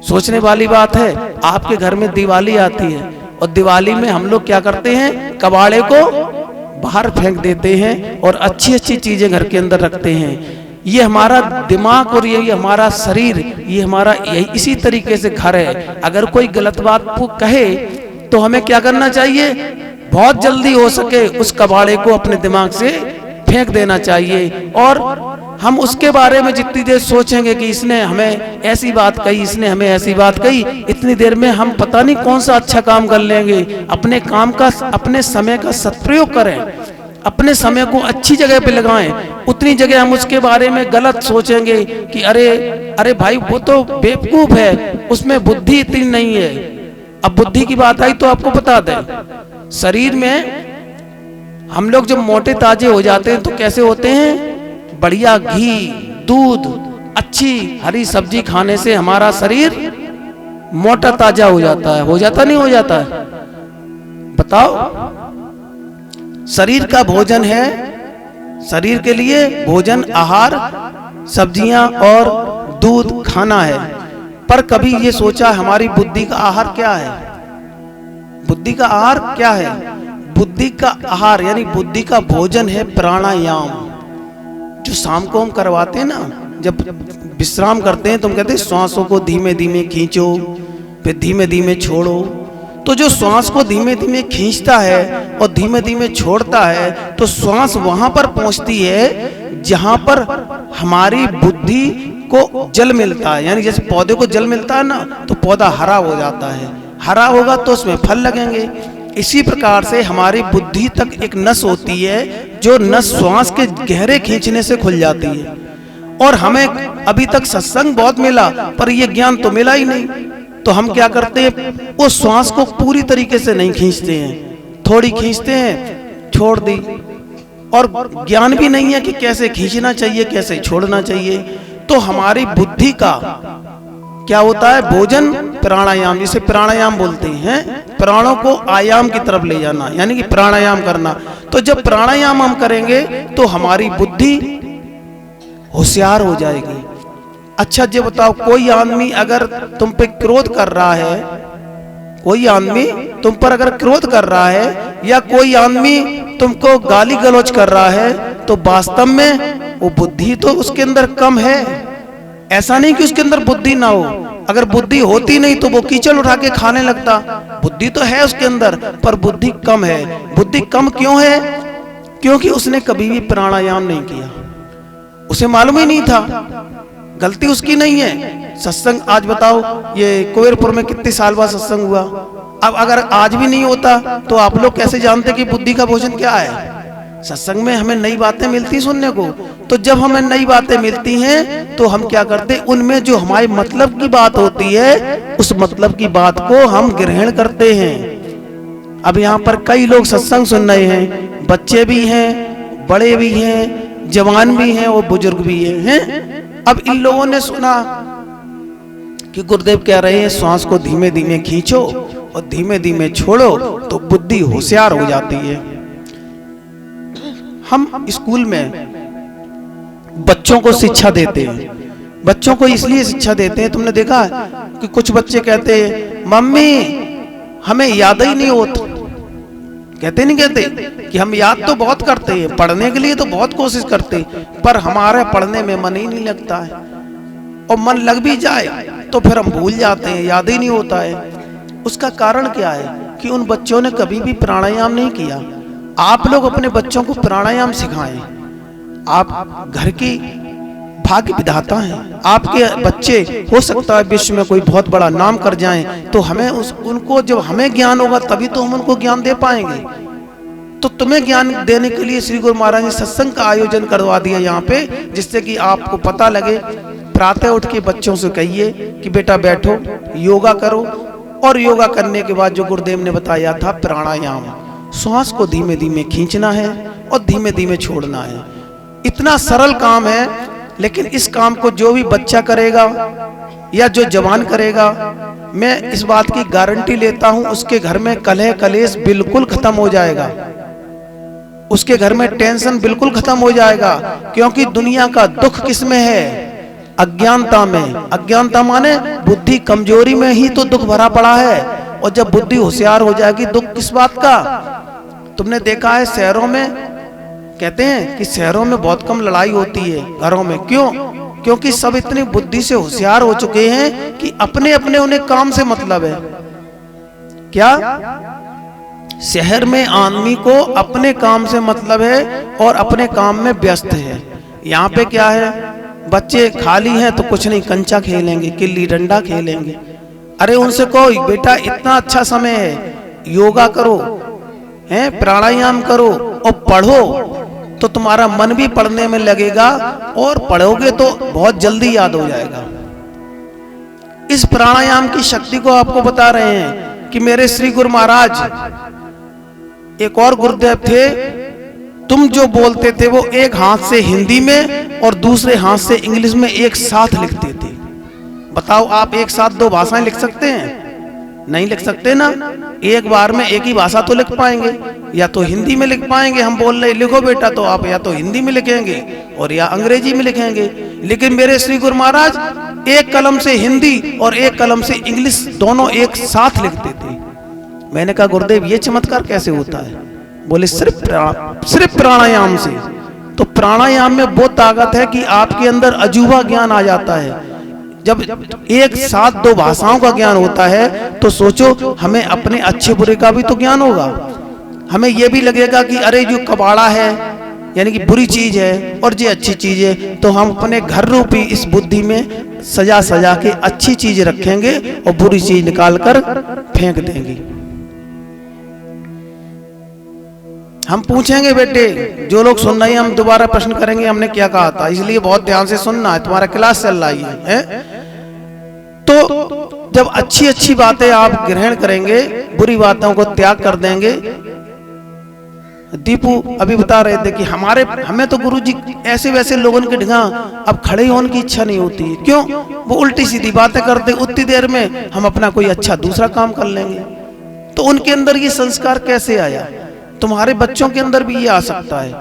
सोचने वाली बात है। आपके घर में दिवाली आती है और दिवाली में हम लोग क्या करते हैं, कबाड़े को बाहर फेंक देते हैं और अच्छी अच्छी चीजें घर के अंदर रखते हैं। ये हमारा दिमाग और ये हमारा शरीर, ये हमारा इसी तरीके से घर है। अगर कोई गलत बात को कहे तो हमें क्या करना चाहिए, बहुत जल्दी हो सके उस कबाड़े को अपने दिमाग से फेंक देना चाहिए। और हम उसके बारे में जितनी देर सोचेंगे कि इसने हमें ऐसी बात कही, इसने हमें ऐसी बात कही, इतनी देर में हम पता नहीं कौन सा अच्छा काम कर लेंगे। अपने काम का, अपने समय का सदप्रयोग करें, अपने समय को अच्छी जगह पे लगाएं। उतनी जगह हम उसके बारे में गलत सोचेंगे कि अरे भाई वो तो बेवकूफ है, उसमें बुद्धि इतनी नहीं है। अब बुद्धि की बात आई तो आपको बता दें, शरीर में हम लोग जब मोटे ताजे हो जाते हैं तो कैसे होते हैं, बढ़िया घी, दूध, अच्छी हरी सब्जी खाने से हमारा शरीर मोटा ताजा हो जाता है। हो जाता नहीं हो जाता है, बताओ। शरीर का भोजन है, शरीर के लिए भोजन, आहार, सब्जियां और दूध खाना है। पर कभी ये सोचा हमारी बुद्धि का आहार क्या है? बुद्धि का आहार क्या है? बुद्धि का आहार यानी बुद्धि का भोजन है प्राणायाम। जो शाम को हम करवाते हैं ना, जब विश्राम करते हैं तो हम कहते हैं श्वासों को धीमे धीमे खींचो, फिर धीमे धीमे छोड़ो। तो जो श्वास को धीमे धीमे खींचता है और धीमे धीमे छोड़ता है तो श्वास वहां पर पहुंचती है जहां पर हमारी बुद्धि को जल मिलता है। यानी जैसे पौधे को जल मिलता है ना, तो पौधा हरा हो जाता है। हरा होगा तो उसमें फल लगेंगे। इसी प्रकार से हमारी बुद्धि तक एक नस होती है, जो नस श्वास के गहरे खींचने से खुल जाती है। और हमें अभी तक सत्संग बहुत मिला पर यह ज्ञान तो मिला ही नहीं। तो हम क्या करते हैं, उस श्वास को पूरी तरीके से नहीं खींचते हैं, थोड़ी खींचते हैं, छोड़ दी। और ज्ञान भी नहीं है कि कैसे खींचना चाहिए, कैसे छोड़ना चाहिए। तो हमारी बुद्धि का क्या होता है, भोजन प्राणायाम, जिसे प्राणायाम बोलते हैं। प्राणों को आयाम की तरफ ले जाना, यानी कि प्राणायाम करना। तो जब प्राणायाम हम करेंगे तो हमारी बुद्धि होशियार हो जाएगी। अच्छा जी बताओ, कोई आदमी अगर तुम पे क्रोध कर रहा है, कोई आदमी तुम पर अगर क्रोध कर रहा है या कोई आदमी तुमको गाली गलौज कर रहा है, तो वास्तव में वो बुद्धि तो उसके अंदर कम है। ऐसा नहीं कि उसके अंदर बुद्धि ना हो। अगर बुद्धि होती नहीं तो वो कीचड़ उठा के खाने लगता। बुद्धि तो है उसके अंदर, पर बुद्धि कम है। बुद्धि कम क्यों है? क्योंकि उसने कभी भी प्राणायाम नहीं किया, उसे मालूम ही नहीं था। गलती उसकी नहीं है। सत्संग आज बताओ, ये कुबेरपुर में कितने साल बाद सत्संग हुआ। अब अगर आज भी नहीं होता तो आप लोग कैसे जानते कि बुद्धि का भोजन क्या है? सत्संग में हमें नई बातें मिलती सुनने को। तो जब हमें नई बातें मिलती हैं तो हम क्या करते हैं, उनमें जो हमारे मतलब की बात होती है उस मतलब की बात को हम ग्रहण करते हैं। अब यहाँ पर कई लोग सत्संग सुन रहे हैं, बच्चे भी हैं, बड़े भी हैं, जवान भी हैं और बुजुर्ग भी हैं। अब इन लोगों ने सुना कि गुरुदेव कह रहे हैं श्वास को धीमे धीमे खींचो और धीमे धीमे छोड़ो तो बुद्धि होशियार हो जाती है। हम स्कूल में बच्चों को शिक्षा देते हैं। बच्चों को इसलिए शिक्षा देते हैं, तुमने देखा कि कुछ बच्चे कहते हैं मम्मी हमें याद ही नहीं होता। कहते नहीं कहते कि हम याद तो बहुत करते हैं, पढ़ने के लिए तो बहुत कोशिश करते हैं, पर हमारे पढ़ने में मन ही नहीं लगता है। और मन लग भी जाए तो फिर हम भूल जाते हैं, याद ही नहीं होता है। उसका कारण क्या है कि उन बच्चों ने कभी भी प्राणायाम नहीं किया। आप लोग अपने बच्चों को प्राणायाम सिखाएं। आप घर की भाग्य विधाता हैं। आपके बच्चे हो सकता है विश्व में कोई बहुत बड़ा नाम कर जाएं, तो हमें उनको जब हमें ज्ञान होगा तभी तो हम उनको ज्ञान दे पाएंगे। तो तुम्हें ज्ञान देने के लिए श्री गुरु महाराज ने सत्संग का आयोजन करवा दिया यहाँ पे, जिससे कि आपको पता लगे। प्रातः उठ के बच्चों से कहिए कि बेटा बैठो, योगा करो। और योगा करने के बाद जो गुरुदेव ने बताया था प्राणायाम, श्वास को धीमे धीमे खींचना है और धीमे धीमे छोड़ना है। इतना सरल काम है, लेकिन इस काम को जो भी बच्चा करेगा या जो जवान करेगा, मैं इस बात की गारंटी लेता हूं उसके घर में कलह कलेश बिल्कुल खत्म हो जाएगा। उसके घर में टेंशन बिल्कुल खत्म हो जाएगा। क्योंकि दुनिया का दुख किसमें है? अज्ञानता में। अज्ञानता माने बुद्धि कमजोरी में ही तो दुख भरा पड़ा है, और जब बुद्धि होशियार हो जाएगी दुख किस बात का। तुमने देखा है शहरों में, कहते हैं कि शहरों में बहुत कम लड़ाई होती है घरों में। क्यों? क्योंकि सब इतनी बुद्धि से होशियार हो चुके हैं कि अपने अपने उन्हें काम से मतलब है। क्या? शहर में आदमी को अपने काम से मतलब है और अपने काम में व्यस्त है। यहाँ पे क्या है, बच्चे खाली हैं तो कुछ नहीं, कंचा खेलेंगे, गिल्ली डंडा खेलेंगे। अरे उनसे कहो बेटा इतना अच्छा समय है, योगा करो, हैं, प्राणायाम करो और पढ़ो, तो तुम्हारा मन भी पढ़ने में लगेगा और पढ़ोगे तो बहुत जल्दी याद हो जाएगा। इस प्राणायाम की शक्ति को आपको बता रहे हैं कि मेरे श्री गुरु महाराज, एक और गुरुदेव थे, तुम जो बोलते थे वो एक हाथ से हिंदी में और दूसरे हाथ से इंग्लिश में एक साथ लिखते थे। बताओ आप एक साथ दो भाषाएं लिख सकते हैं? नहीं लिख सकते ना। एक बार में एक ही भाषा तो लिख पाएंगे, या तो हिंदी में लिख पाएंगे। हम बोल रहे लिखो बेटा, तो आप या तो हिंदी में लिखेंगे और या अंग्रेजी में लिखेंगे। लेकिन मेरे श्री गुरु महाराज एक कलम से हिंदी और एक कलम से इंग्लिश दोनों एक साथ लिखते थे। मैंने कहा गुरुदेव ये चमत्कार कैसे होता है? बोले सिर्फ प्राणायाम से। तो प्राणायाम में वो ताकत है कि आपके अंदर अजूबा ज्ञान आ जाता है। जब एक साथ दो भाषाओं का ज्ञान होता है तो सोचो हमें अपने अच्छे बुरे का भी तो ज्ञान होगा। हमें यह भी लगेगा कि अरे जो कबाड़ा है यानी कि बुरी चीज है और ये अच्छी चीज है, तो हम अपने घर रूपी इस बुद्धि में सजा सजा के अच्छी चीज रखेंगे और बुरी चीज निकाल कर फेंक देंगे। हम पूछेंगे बेटे, जो लोग सुन रहे हैं हम दोबारा प्रश्न करेंगे हमने क्या कहा था, इसलिए बहुत ध्यान से सुनना है, तुम्हारा क्लास चल रही है? तो जब अच्छी अच्छी बातें आप ग्रहण करेंगे, बुरी बातों को त्याग कर देंगे। दीपू अभी बता रहे थे कि हमें तो गुरुजी ऐसे वैसे लोगों के ढंगा अब खड़े होने की इच्छा नहीं होती है। क्यों? वो उल्टी सीधी बातें करते, उतनी देर में हम अपना कोई अच्छा दूसरा काम कर लेंगे। तो उनके अंदर ये संस्कार कैसे आया? तुम्हारे बच्चों के अंदर भी ये आ सकता है।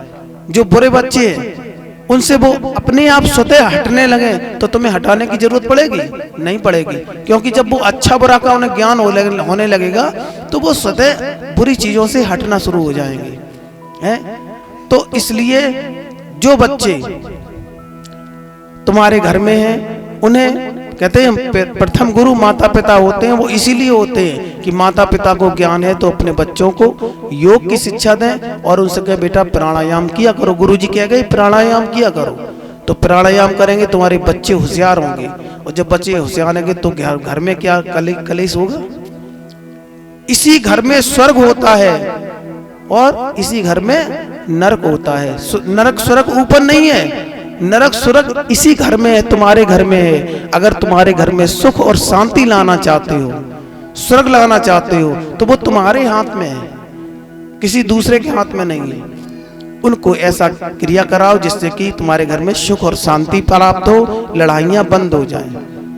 जो बुरे बच्चे हैं उनसे वो अपने आप स्वतः हटने लगे तो तुम्हें हटाने की जरूरत पड़ेगी? नहीं पड़ेगी, क्योंकि जब वो अच्छा बुरा का उन्हें ज्ञान होने लगेगा तो वो स्वतः बुरी चीजों से हटना शुरू हो जाएंगे, हैं? तो इसलिए जो बच्चे तुम्हारे घर में हैं उन्हें कहते हैं प्रथम गुरु माता पिता होते हैं। वो इसीलिए होते हैं कि माता पिता को ज्ञान है तो अपने बच्चों को योग की शिक्षा दें और उनसे कहे बेटा प्राणायाम किया करो। गुरुजी कह गए प्राणायाम किया करो, तो प्राणायाम करेंगे तुम्हारे बच्चे होशियार होंगे, और जब बच्चे होशियार होंगे तो घर में क्या कलेश होगा? इसी घर में स्वर्ग होता है और इसी घर में नरक होता है। नरक स्वर्ग ऊपर नहीं है, नरक स्वर्ग इसी घर में है, तुम्हारे घर में है। अगर तुम्हारे घर में सुख और शांति लाना चाहते हो, स्वर्ग लाना चाहते हो, तो वो तुम्हारे हाथ में है, किसी दूसरे के हाथ में नहीं है। उनको ऐसा क्रिया कराओ जिससे कि तुम्हारे घर में सुख और शांति प्राप्त हो, लड़ाइयां बंद हो जाएं।